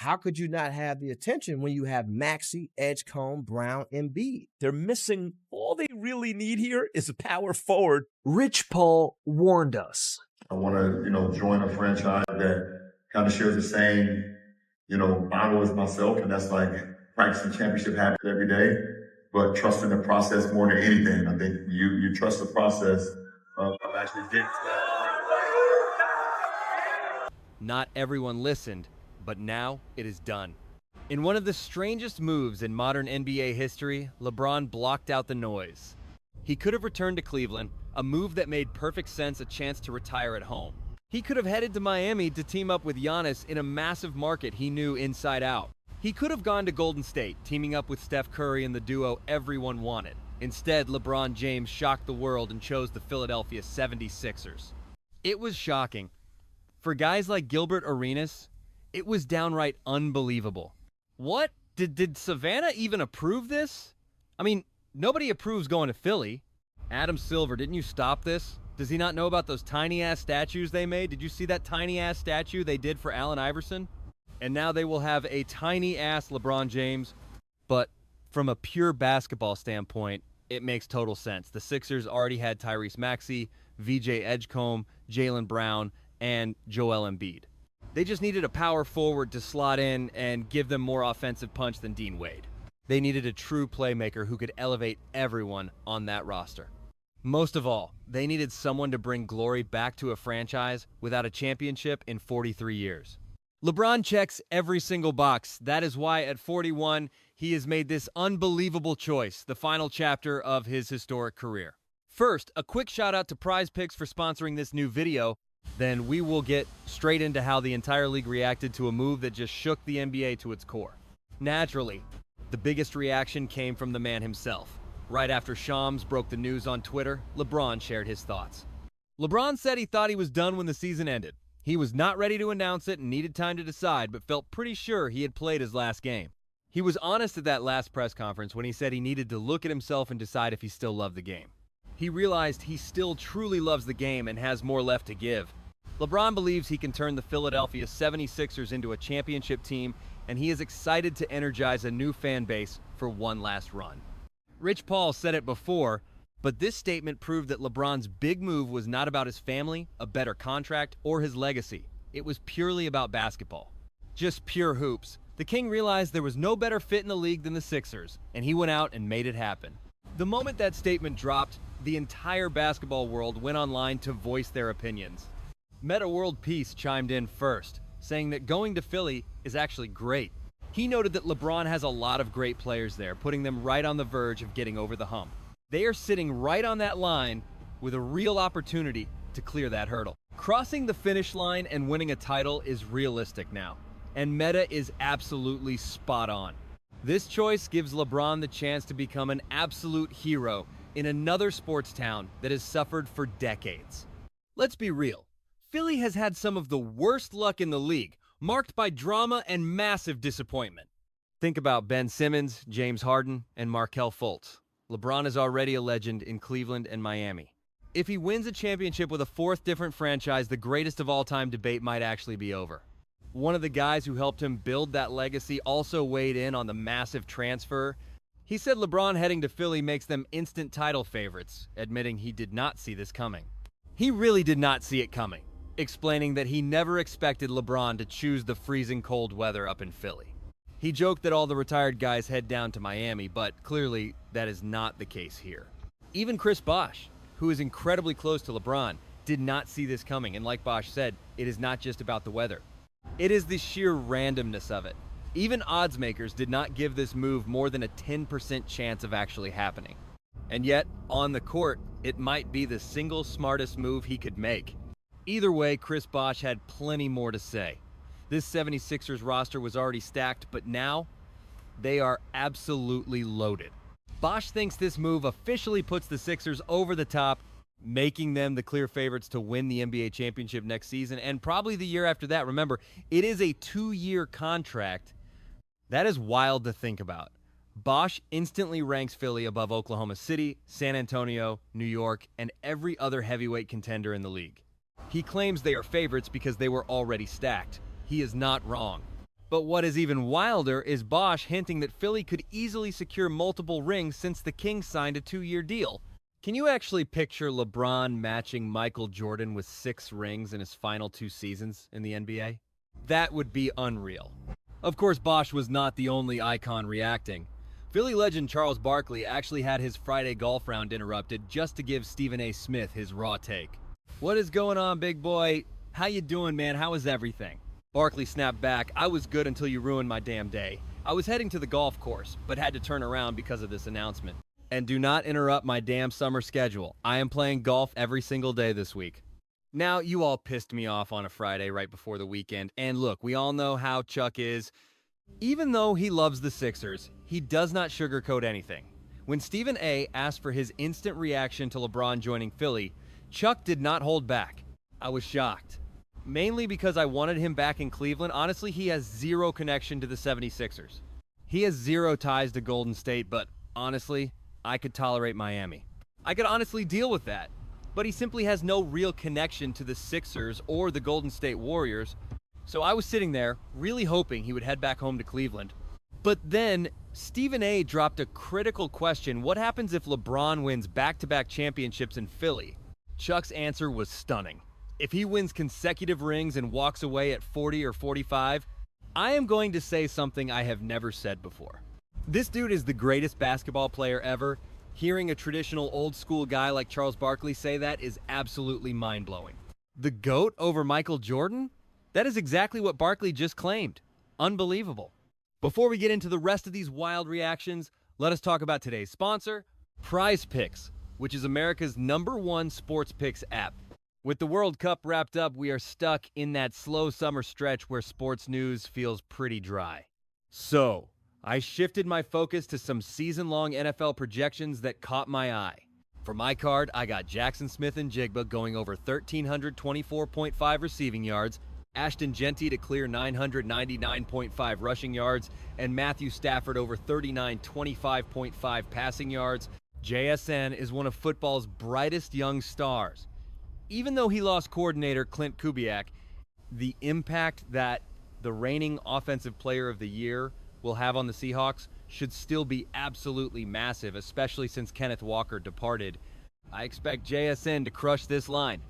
how could you not have the attention when you have Maxey, Edgecombe, Brown, Embiid? They're missing. All they really need here is a power forward. Rich Paul warned us. I want to, join a franchise that kind of shares the same, Bible as myself, and that's like practicing championship habits every day, but trusting the process more than anything. I think you trust the process of actually getting to that. Not everyone listened, but now it is done. In one of the strangest moves in modern NBA history, LeBron blocked out the noise. He could have returned to Cleveland, a move that made perfect sense, a chance to retire at home. He could have headed to Miami to team up with Giannis in a massive market he knew inside out. He could have gone to Golden State, teaming up with Steph Curry and the duo everyone wanted. Instead, LeBron James shocked the world and chose the Philadelphia 76ers. It was shocking. For guys like Gilbert Arenas, it was downright unbelievable. What? Did Savannah even approve this? I mean, nobody approves going to Philly. Adam Silver, didn't you stop this? Does he not know about those tiny-ass statues they made? Did you see that tiny-ass statue they did for Allen Iverson? And now they will have a tiny-ass LeBron James. But from a pure basketball standpoint, it makes total sense. The Sixers already had Tyrese Maxey, VJ Edgecombe, Jaylen Brown, and Joel Embiid. They just needed a power forward to slot in and give them more offensive punch than Dean Wade. They needed a true playmaker who could elevate everyone on that roster. Most of all, they needed someone to bring glory back to a franchise without a championship in 43 years. LeBron checks every single box. That is why at 41, he has made this unbelievable choice, the final chapter of his historic career. First, a quick shout out to Prize Picks for sponsoring this new video. Then we will get straight into how the entire league reacted to a move that just shook the NBA to its core. Naturally, the biggest reaction came from the man himself. Right after Shams broke the news on Twitter, LeBron shared his thoughts. LeBron said he thought he was done when the season ended. He was not ready to announce it and needed time to decide, but felt pretty sure he had played his last game. He was honest at that last press conference when he said he needed to look at himself and decide if he still loved the game. He realized he still truly loves the game and has more left to give. LeBron believes he can turn the Philadelphia 76ers into a championship team, and he is excited to energize a new fan base for one last run. Rich Paul said it before, but this statement proved that LeBron's big move was not about his family, a better contract, or his legacy. It was purely about basketball. Just pure hoops. The King realized there was no better fit in the league than the Sixers, and he went out and made it happen. The moment that statement dropped, the entire basketball world went online to voice their opinions. Metta World Peace chimed in first, saying that going to Philly is actually great. He noted that LeBron has a lot of great players there, putting them right on the verge of getting over the hump. They are sitting right on that line with a real opportunity to clear that hurdle. Crossing the finish line and winning a title is realistic now, and Metta is absolutely spot on. This choice gives LeBron the chance to become an absolute hero in another sports town that has suffered for decades. Let's be real. Philly has had some of the worst luck in the league, marked by drama and massive disappointment. Think about Ben Simmons, James Harden, and Markelle Fultz. LeBron is already a legend in Cleveland and Miami. If he wins a championship with a fourth different franchise, the greatest of all time debate might actually be over. One of the guys who helped him build that legacy also weighed in on the massive transfer. He said LeBron heading to Philly makes them instant title favorites, admitting he did not see this coming. He really did not see it coming, explaining that he never expected LeBron to choose the freezing cold weather up in Philly. He joked that all the retired guys head down to Miami, but clearly that is not the case here. Even Chris Bosh, who is incredibly close to LeBron, did not see this coming, and like Bosh said, it is not just about the weather. It is the sheer randomness of it. Even odds makers did not give this move more than a 10% chance of actually happening. And yet, on the court, it might be the single smartest move he could make. Either way, Chris Bosh had plenty more to say. This 76ers roster was already stacked, but now they are absolutely loaded. Bosh thinks this move officially puts the Sixers over the top, making them the clear favorites to win the NBA championship next season and probably the year after that. Remember, it is a 2-year contract. That is wild to think about. Bosh instantly ranks Philly above Oklahoma City, San Antonio, New York, and every other heavyweight contender in the league. He claims they are favorites because they were already stacked. He is not wrong. But what is even wilder is Bosh hinting that Philly could easily secure multiple rings since the Kings signed a 2-year deal. Can you actually picture LeBron matching Michael Jordan with 6 rings in his final 2 seasons in the NBA? That would be unreal. Of course, Bosh was not the only icon reacting. Philly legend Charles Barkley actually had his Friday golf round interrupted just to give Stephen A. Smith his raw take. "What is going on, big boy? How you doing, man? How is everything?" Barkley snapped back, "I was good until you ruined my damn day. I was heading to the golf course, but had to turn around because of this announcement. And do not interrupt my damn summer schedule. I am playing golf every single day this week." Now, you all pissed me off on a Friday right before the weekend, and look, we all know how Chuck is. Even though he loves the Sixers, he does not sugarcoat anything. When Stephen A. asked for his instant reaction to LeBron joining Philly, Chuck did not hold back. I was shocked. Mainly because I wanted him back in Cleveland. Honestly, he has zero connection to the 76ers. He has zero ties to Golden State, but honestly, I could tolerate Miami. I could honestly deal with that. But he simply has no real connection to the Sixers or the Golden State Warriors. So I was sitting there, really hoping he would head back home to Cleveland. But then, Stephen A. dropped a critical question: what happens if LeBron wins back-to-back championships in Philly? Chuck's answer was stunning. If he wins consecutive rings and walks away at 40 or 45, I am going to say something I have never said before. This dude is the greatest basketball player ever. Hearing a traditional old-school guy like Charles Barkley say that is absolutely mind-blowing. The GOAT over Michael Jordan? That is exactly what Barkley just claimed. Unbelievable. Before we get into the rest of these wild reactions, let us talk about today's sponsor, Prize Picks, which is America's #1 sports picks app. With the World Cup wrapped up, we are stuck in that slow summer stretch where sports news feels pretty dry. So, I shifted my focus to some season-long NFL projections that caught my eye. For my card, I got Jackson Smith-Njigba going over 1,324.5 receiving yards, Ashton Genty to clear 999.5 rushing yards, and Matthew Stafford over 3925.5 passing yards. JSN is one of football's brightest young stars. Even though he lost coordinator Clint Kubiak, the impact that the reigning Offensive Player of the Year will have on the Seahawks should still be absolutely massive, especially since Kenneth Walker departed. I expect JSN to crush this line.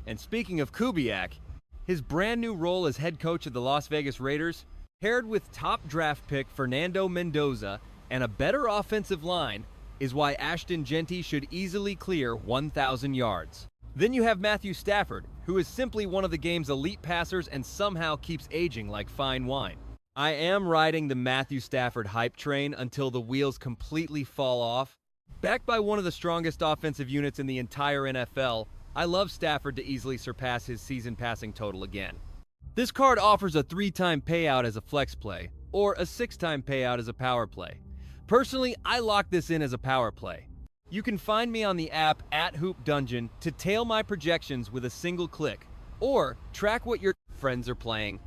And speaking of Kubiak, his brand new role as head coach of the Las Vegas Raiders, paired with top draft pick Fernando Mendoza and a better offensive line, is why Ashton Genty should easily clear 1,000 yards. Then you have Matthew Stafford, who is simply one of the game's elite passers and somehow keeps aging like fine wine. I am riding the Matthew Stafford hype train until the wheels completely fall off. Backed by one of the strongest offensive units in the entire NFL, I love Stafford to easily surpass his season passing total again. This card offers a 3-time payout as a flex play, or a 6-time payout as a power play. Personally, I lock this in as a power play. You can find me on the app @HoopDungeon to tail my projections with a single click, or track what your friends are playing.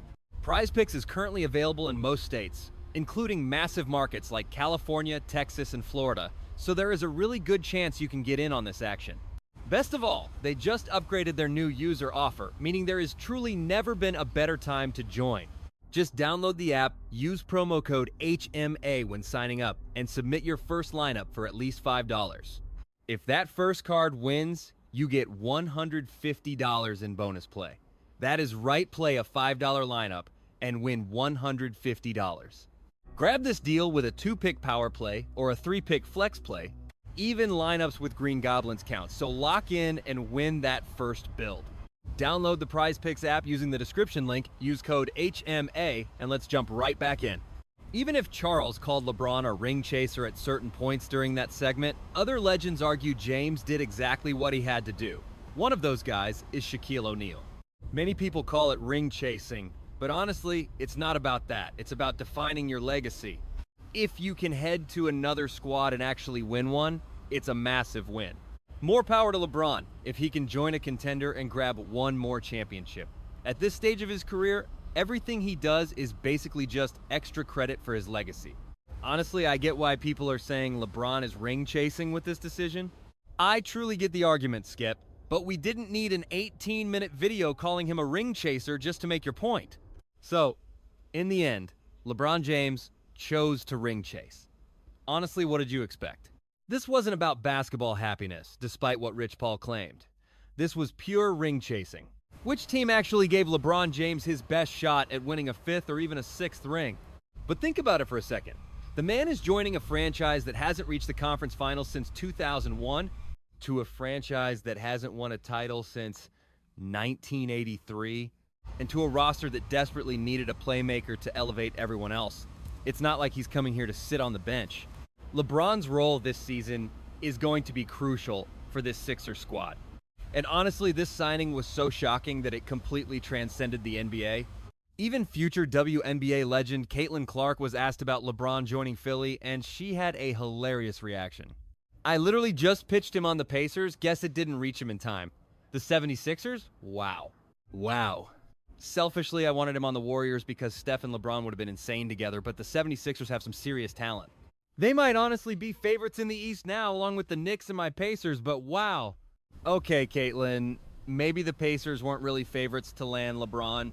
Prize Picks is currently available in most states, including massive markets like California, Texas, and Florida, so there is a really good chance you can get in on this action. Best of all, they just upgraded their new user offer, meaning there has truly never been a better time to join. Just download the app, use promo code HMA when signing up, and submit your first lineup for at least $5. If that first card wins, you get $150 in bonus play. That is right, play a $5 lineup and win $150. Grab this deal with a 2-pick power play or a 3-pick flex play. Even lineups with Green Goblins count, so lock in and win that first build. Download the Prize Picks app using the description link, use code HMA, and let's jump right back in. Even if Charles called LeBron a ring chaser at certain points during that segment, other legends argue James did exactly what he had to do. One of those guys is Shaquille O'Neal. Many people call it ring chasing, but honestly, it's not about that. It's about defining your legacy. If you can head to another squad and actually win one, it's a massive win. More power to LeBron if he can join a contender and grab one more championship. At this stage of his career, everything he does is basically just extra credit for his legacy. Honestly, I get why people are saying LeBron is ring chasing with this decision. I truly get the argument, Skip, but we didn't need an 18-minute video calling him a ring chaser just to make your point. So, in the end, LeBron James chose to ring chase. Honestly, what did you expect? This wasn't about basketball happiness, despite what Rich Paul claimed. This was pure ring chasing. Which team actually gave LeBron James his best shot at winning a 5th or even a 6th ring? But think about it for a second. The man is joining a franchise that hasn't reached the conference finals since 2001 to a franchise that hasn't won a title since 1983 and to a roster that desperately needed a playmaker to elevate everyone else. It's not like he's coming here to sit on the bench. LeBron's role this season is going to be crucial for this Sixers squad. And honestly, this signing was so shocking that it completely transcended the NBA. Even future WNBA legend Caitlin Clark was asked about LeBron joining Philly, and she had a hilarious reaction. I literally just pitched him on the Pacers, guess it didn't reach him in time. The 76ers? Wow. Wow. Selfishly, I wanted him on the Warriors because Steph and LeBron would have been insane together, but the 76ers have some serious talent. They might honestly be favorites in the East now, along with the Knicks and my Pacers, but wow. Okay, Caitlin, maybe the Pacers weren't really favorites to land LeBron,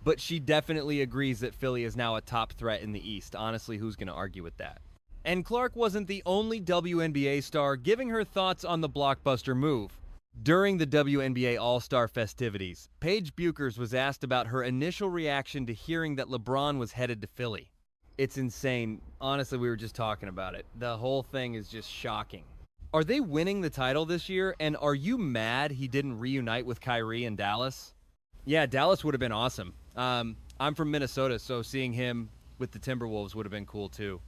but she definitely agrees that Philly is now a top threat in the East. Honestly, who's going to argue with that? And Clark wasn't the only WNBA star giving her thoughts on the blockbuster move. During the WNBA All-Star festivities, Paige Bueckers was asked about her initial reaction to hearing that LeBron was headed to Philly. It's insane. Honestly, we were just talking about it. The whole thing is just shocking. Are they winning the title this year, and are you mad he didn't reunite with Kyrie in Dallas? Yeah, Dallas would have been awesome. I'm from Minnesota, so seeing him with the Timberwolves would have been cool too.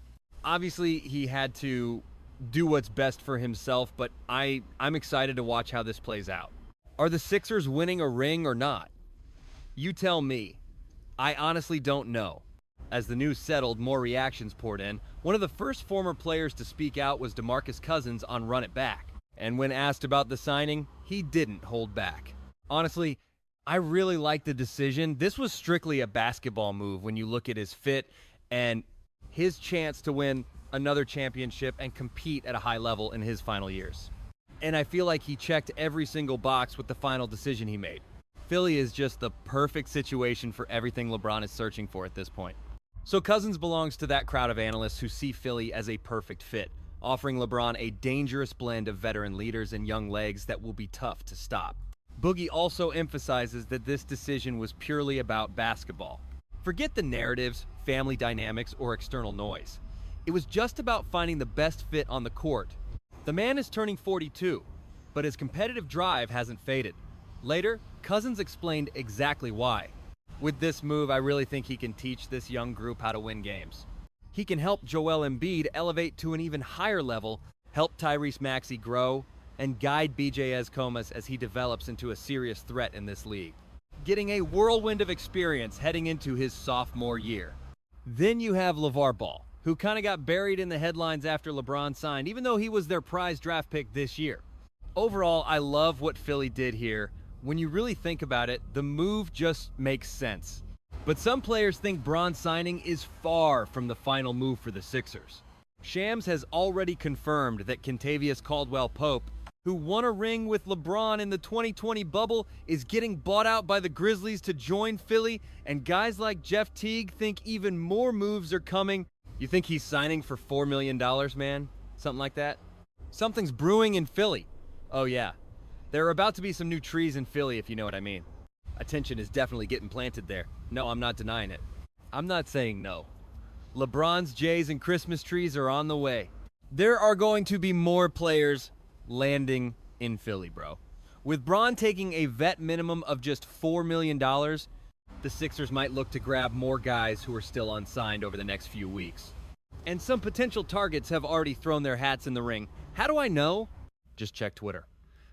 Obviously, he had to do what's best for himself, but I'm excited to watch how this plays out. Are the Sixers winning a ring or not? You tell me. I honestly don't know. As the news settled, more reactions poured in. One of the first former players to speak out was DeMarcus Cousins on Run It Back. And when asked about the signing, he didn't hold back. Honestly, I really like the decision. This was strictly a basketball move when you look at his fit and his chance to win another championship and compete at a high level in his final years. And I feel like he checked every single box with the final decision he made. Philly is just the perfect situation for everything LeBron is searching for at this point. So Cousins belongs to that crowd of analysts who see Philly as a perfect fit, offering LeBron a dangerous blend of veteran leaders and young legs that will be tough to stop. Boogie also emphasizes that this decision was purely about basketball. Forget the narratives, family dynamics, or external noise. It was just about finding the best fit on the court. The man is turning 42, but his competitive drive hasn't faded. Later, Cousins explained exactly why. With this move, I really think he can teach this young group how to win games. He can help Joel Embiid elevate to an even higher level, help Tyrese Maxey grow, and guide BJ Comas as he develops into a serious threat in this league, getting a whirlwind of experience heading into his sophomore year. Then you have LeVar Ball, who kind of got buried in the headlines after LeBron signed, even though he was their prize draft pick this year. Overall, I love what Philly did here. When you really think about it, the move just makes sense. But some players think Bron's signing is far from the final move for the Sixers. Shams has already confirmed that Kentavious Caldwell-Pope, who won a ring with LeBron in the 2020 bubble, is getting bought out by the Grizzlies to join Philly, and guys like Jeff Teague think even more moves are coming. You think he's signing for $4 million, man? Something like that? Something's brewing in Philly. Oh yeah. There are about to be some new trees in Philly, if you know what I mean. Attention is definitely getting planted there. No, I'm not denying it. I'm not saying no. LeBron's Jays and Christmas trees are on the way. There are going to be more players landing in Philly, bro. With Bron taking a vet minimum of just $4 million, the Sixers might look to grab more guys who are still unsigned over the next few weeks. And some potential targets have already thrown their hats in the ring. How do I know? Just check Twitter.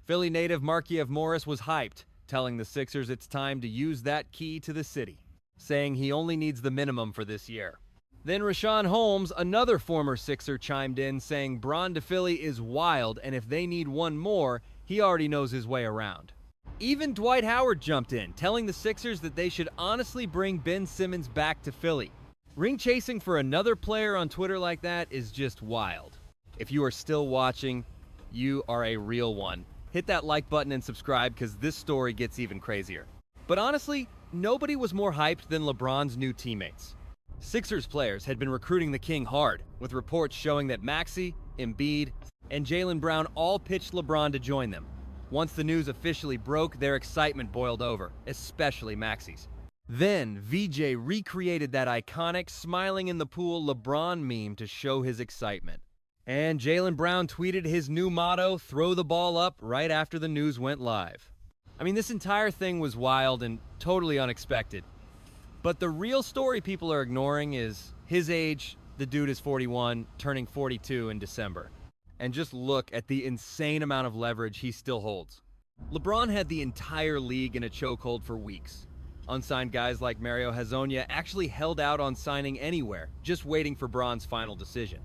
Philly native Markieff Morris was hyped, telling the Sixers it's time to use that key to the city, saying he only needs the minimum for this year. Then Richaun Holmes, another former Sixer, chimed in saying Bron to Philly is wild, and if they need one more, he already knows his way around. Even Dwight Howard jumped in, telling the Sixers that they should honestly bring Ben Simmons back to Philly. Ring chasing for another player on Twitter like that is just wild. If you are still watching, you are a real one. Hit that like button and subscribe because this story gets even crazier. But honestly, nobody was more hyped than LeBron's new teammates. Sixers players had been recruiting the King hard, with reports showing that Maxey, Embiid, and Jaylen Brown all pitched LeBron to join them. Once the news officially broke, their excitement boiled over, especially Maxey's. Then, VJ recreated that iconic smiling in the pool LeBron meme to show his excitement. And Jaylen Brown tweeted his new motto, "Throw the ball up," right after the news went live. I mean, this entire thing was wild and totally unexpected. But the real story people are ignoring is his age. The dude is 41, turning 42 in December. And just look at the insane amount of leverage he still holds. LeBron had the entire league in a chokehold for weeks. Unsigned guys like Mario Hezonja actually held out on signing anywhere, just waiting for Bron's final decision.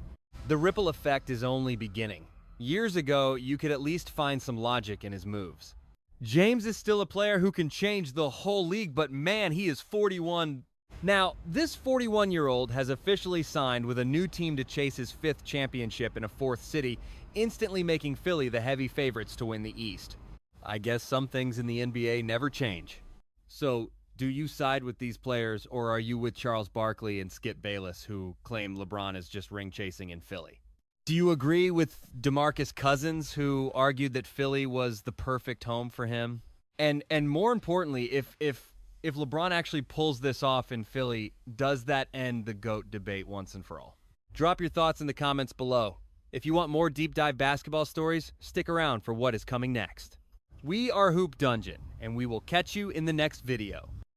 The ripple effect is only beginning. Years ago, you could at least find some logic in his moves. James is still a player who can change the whole league, but man, he is 41. Now, this 41-year-old has officially signed with a new team to chase his 5th championship in a 4th city, instantly making Philly the heavy favorites to win the East. I guess some things in the NBA never change. So, do you side with these players, or are you with Charles Barkley and Skip Bayless, who claim LeBron is just ring-chasing in Philly? Do you agree with DeMarcus Cousins, who argued that Philly was the perfect home for him? And more importantly, if LeBron actually pulls this off in Philly, does that end the GOAT debate once and for all? Drop your thoughts in the comments below. If you want more deep dive basketball stories, stick around for what is coming next. We are Hoop Dungeon, and we will catch you in the next video.